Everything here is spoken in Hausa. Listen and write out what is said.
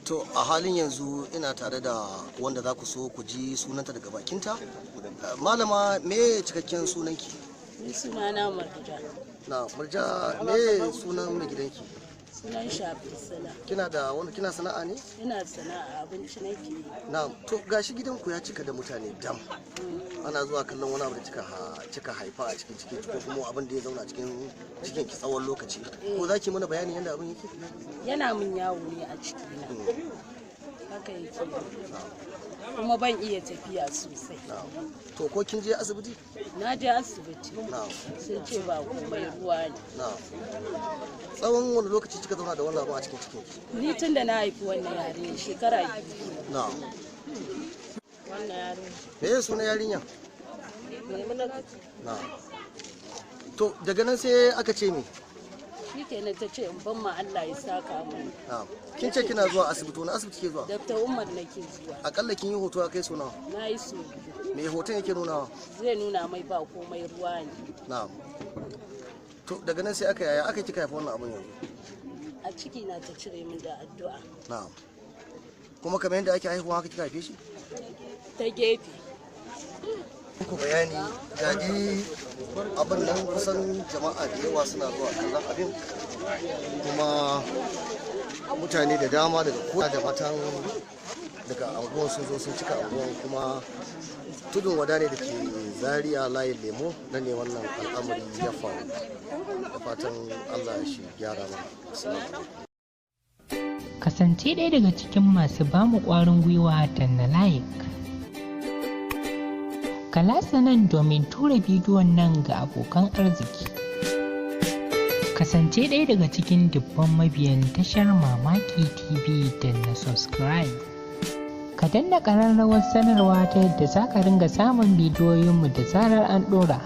To a halin yanzu ina tare da wanda za ku so ku ji sunanta daga bakinta. Malama me cikakken sunanki? Ni sunana Murja. Na Murja, me sunan mai gidanki? Sunan Shafi Sala. Kina sana'a ne? Ina sana'a abinci nake yi. Na to gashi gidanku ya cika da mutane dam. Ana zuwa kallon wani abu da kika haifa a cikin ciki ko kuma abin da ya zauna cikin cikin ki tsawon lokaci. Ko za ki mana bayani yadda abin yake? Yana min yawo ne a ciki na. Haka yake. Kuma ban iya tafiya sosai. To ko kin je asibiti? Na je asibiti. Sun ce ba komai ruwa ne. Tsawon wani lokaci kika zauna da wannan abu a cikin cikin ki? Ni tun da na haifi wannan yare shekara 2. Na. Wannan yare. Me sunan yarinya? Na. To daga nan sai aka ce me? Shikenan ta ce in ban ma Allah ya saka mun. Kin ce kina zuwa asibiti, wani asibiti ke zuwa? Dr. Umar nake zuwa. Akalla kin yi hoto a kai so nawa? Na yi so. Me hoton yake nunawa? Zai nuna mai ba komai ruwa ne. Na'am. To daga nan sai aka kika haifa wannan abun yanzu? A ciki na ta cire min da addu'a. Na'am. Kuma kamar yadda ake haihuwa haka kika haife shi? Ta gefe. Ku bayani gaji abin nan kusan jama'a da yawa suna zuwa kallon abin kuma mutane da dama daga kowa da matan daga anguwan sun zo sun cika anguwan kuma tudun wada ne da ke Zaria layin lemo na ne wannan al'amari ya faru da fatan Allah shi gyara mana. Kasance ɗaya daga cikin masu bamu ƙwarin gwiwa da na like. Ka latsa nan domin tura bidiyon nan ga abokan arziki. Kasance ɗaya daga cikin dubban mabiyan tashar Mamaki TV da na subscribe. Ka danna ƙararrawar sanarwa ta yadda za ka ringa samun bidiyoyinmu da zarar an ɗora.